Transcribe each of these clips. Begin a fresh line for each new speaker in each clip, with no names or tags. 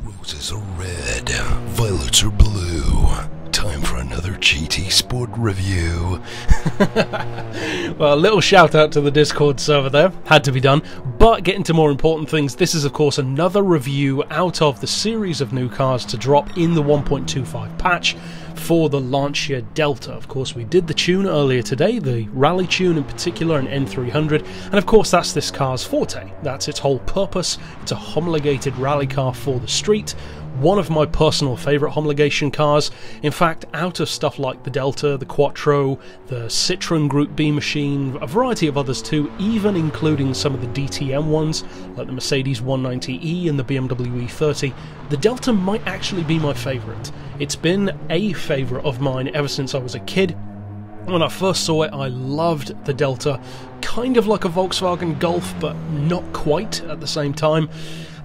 Roses are red, violets are blue. Time for another GT Sport review.
Well, a little shout out to the Discord server there, had to be done. But getting to more important things, this is of course another review out of the series of new cars to drop in the 1.25 patch for the Lancia Delta. Of course, we did the tune earlier today, the rally tune in particular, an N300, and of course that's this car's forte. That's its whole purpose. It's a homologated rally car for the street. One of my personal favourite homologation cars. In fact, out of stuff like the Delta, the Quattro, the Citroen Group B machine, a variety of others too, even including some of the DTM ones, like the Mercedes 190e and the BMW E30, the Delta might actually be my favourite. It's been a favourite of mine ever since I was a kid. When I first saw it, I loved the Delta, kind of like a Volkswagen Golf, but not quite at the same time.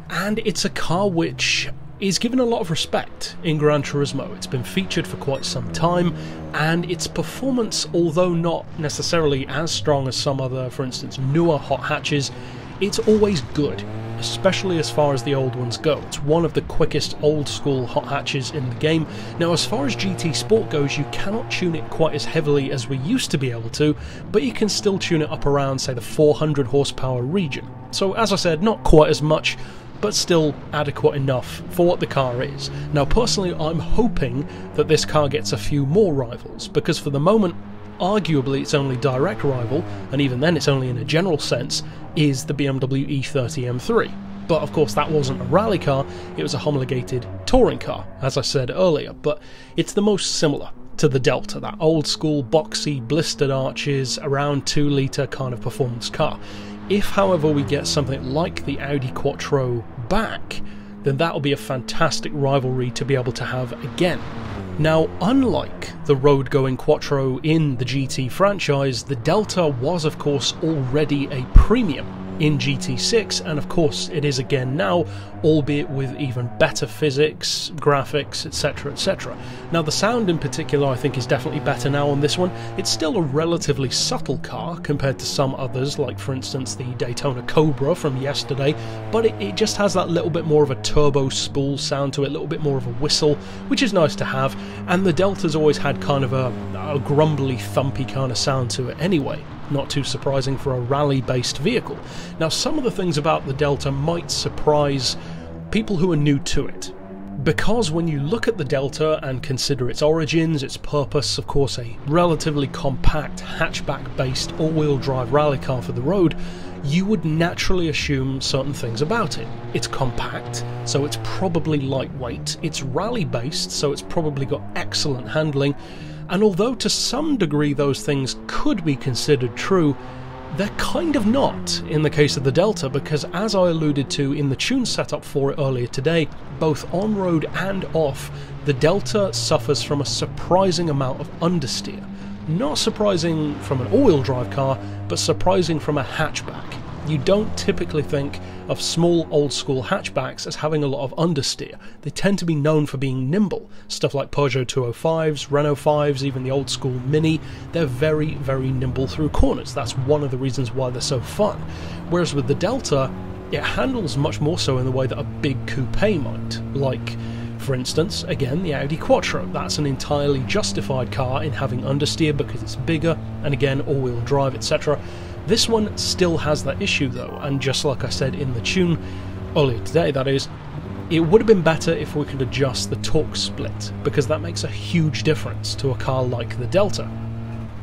And it's a car which is given a lot of respect in Gran Turismo. It's been featured for quite some time, and its performance, although not necessarily as strong as some other, for instance, newer hot hatches, it's always good, especially as far as the old ones go. It's one of the quickest old school hot hatches in the game. Now, as far as GT Sport goes, you cannot tune it quite as heavily as we used to be able to, but you can still tune it up around, say, the 400 horsepower region. So, as I said, not quite as much, but still adequate enough for what the car is. Now, personally, I'm hoping that this car gets a few more rivals, because for the moment, arguably its only direct rival, and even then it's only in a general sense, is the BMW E30 M3. But of course that wasn't a rally car, it was a homologated touring car, as I said earlier, but it's the most similar to the Delta, that old school boxy, blistered arches, around 2 litre kind of performance car. If, however, we get something like the Audi Quattro back, then that will be a fantastic rivalry to be able to have again. Now, unlike the road-going Quattro in the GT franchise, the Delta was, of course, already a premium in GT6, and of course it is again now, albeit with even better physics, graphics, etc, etc. Now, the sound in particular I think is definitely better now on this one. It's still a relatively subtle car compared to some others, like for instance the Daytona Cobra from yesterday, but it just has that little bit more of a turbo spool sound to it, a little bit more of a whistle, which is nice to have, and the Delta's always had kind of a grumbly, thumpy kind of sound to it anyway. Not too surprising for a rally-based vehicle. Now, some of the things about the Delta might surprise people who are new to it, because when you look at the Delta and consider its origins, its purpose, of course a relatively compact hatchback-based all-wheel drive rally car for the road, you would naturally assume certain things about it. It's compact, so it's probably lightweight. It's rally-based, so it's probably got excellent handling. And although to some degree those things could be considered true, they're kind of not in the case of the Delta, because as I alluded to in the tune setup for it earlier today, both on-road and off, the Delta suffers from a surprising amount of understeer. Not surprising from an all-wheel drive car, but surprising from a hatchback. You don't typically think of small old-school hatchbacks as having a lot of understeer. They tend to be known for being nimble. Stuff like Peugeot 205s, Renault 5s, even the old-school Mini, they're very, very nimble through corners. That's one of the reasons why they're so fun. Whereas with the Delta, it handles much more so in the way that a big coupe might. Like, for instance, again, the Audi Quattro. That's an entirely justified car in having understeer because it's bigger, and again, all-wheel drive, etc. This one still has that issue though, and just like I said in the tune earlier today, that is, it would have been better if we could adjust the torque split, because that makes a huge difference to a car like the Delta.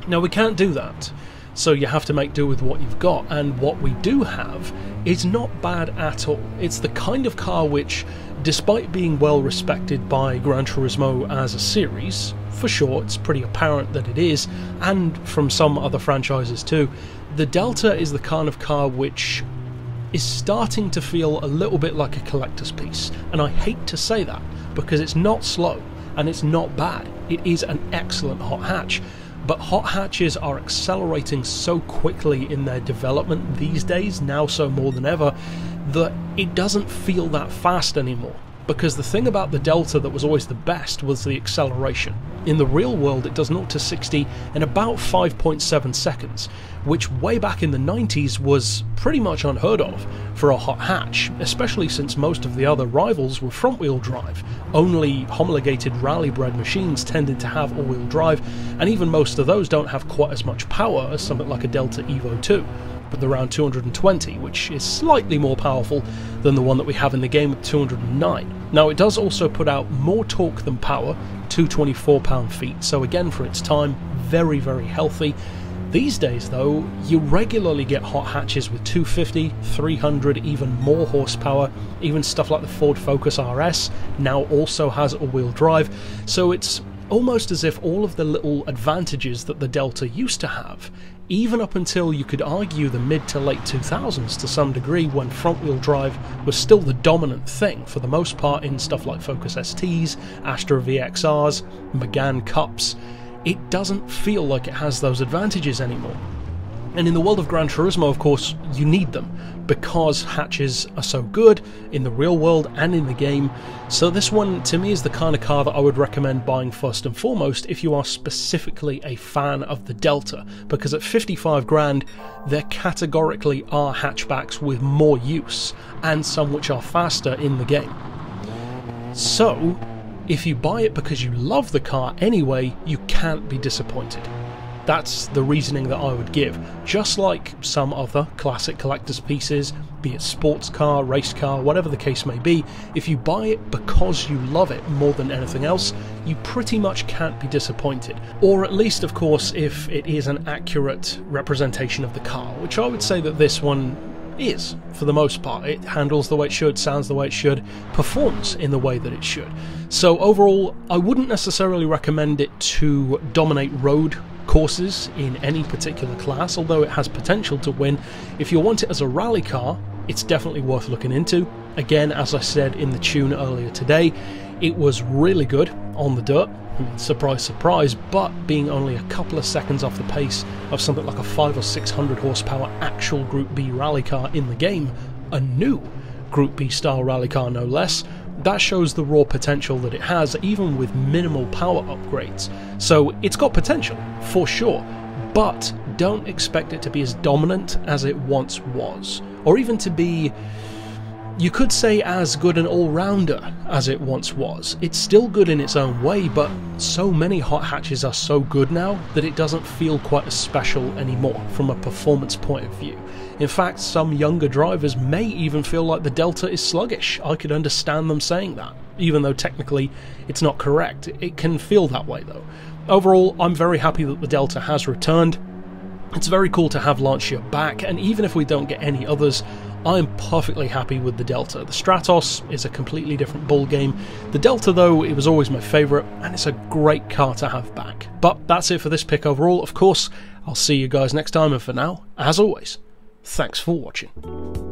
Now, we can't do that, so you have to make do with what you've got, and what we do have is not bad at all. It's the kind of car which, despite being well respected by Gran Turismo as a series, for sure it's pretty apparent that it is, and from some other franchises too, the Delta is the kind of car which is starting to feel a little bit like a collector's piece. And I hate to say that, because it's not slow, and it's not bad. It is an excellent hot hatch, but hot hatches are accelerating so quickly in their development these days, now so more than ever, that it doesn't feel that fast anymore. because the thing about the Delta that was always the best was the acceleration. In the real world, it does 0 to 60 in about 5.7 seconds, which way back in the 90s was pretty much unheard of for a hot hatch, especially since most of the other rivals were front-wheel drive. Only homologated rally-bred machines tended to have all-wheel drive, and even most of those don't have quite as much power as something like a Delta Evo 2. With around 220, which is slightly more powerful than the one that we have in the game with 209. Now, it does also put out more torque than power, 224 pound-feet, so again, for its time, very, very healthy. These days, though, you regularly get hot hatches with 250, 300, even more horsepower. Even stuff like the Ford Focus RS now also has all-wheel drive, so it's almost as if all of the little advantages that the Delta used to have, even up until you could argue the mid to late 2000s to some degree, when front-wheel drive was still the dominant thing for the most part in stuff like Focus STs, Astra VXRs, Megane Cups, it doesn't feel like it has those advantages anymore. And in the world of Gran Turismo, of course, you need them, because hatches are so good in the real world and in the game. So this one, to me, is the kind of car that I would recommend buying first and foremost if you are specifically a fan of the Delta, because at 55 grand, there categorically are hatchbacks with more use, and some which are faster in the game. So, if you buy it because you love the car anyway, you can't be disappointed. That's the reasoning that I would give. Just like some other classic collector's pieces, be it sports car, race car, whatever the case may be, if you buy it because you love it more than anything else, you pretty much can't be disappointed. Or at least, of course, if it is an accurate representation of the car, which I would say that this one is, for the most part. It handles the way it should, sounds the way it should, performs in the way that it should. So overall, I wouldn't necessarily recommend it to dominate road courses in any particular class, although it has potential to win. If you want it as a rally car, it's definitely worth looking into. Again, as I said in the tune earlier today, it was really good on the dirt. I mean, surprise, surprise, but being only a couple of seconds off the pace of something like a 500 or 600 horsepower actual Group B rally car in the game, a new Group B style rally car no less, that shows the raw potential that it has, even with minimal power upgrades. So it's got potential, for sure, but don't expect it to be as dominant as it once was, or even to be, you could say, as good an all-rounder as it once was. It's still good in its own way, but so many hot hatches are so good now that it doesn't feel quite as special anymore from a performance point of view. In fact, some younger drivers may even feel like the Delta is sluggish. I could understand them saying that, even though technically it's not correct. It can feel that way though. Overall, I'm very happy that the Delta has returned. It's very cool to have Lancia back, and even if we don't get any others, I'm perfectly happy with the Delta. The Stratos is a completely different ball game. The Delta, though, it was always my favourite, and it's a great car to have back. But that's it for this pick overall. Of course, I'll see you guys next time, and for now, as always, thanks for watching.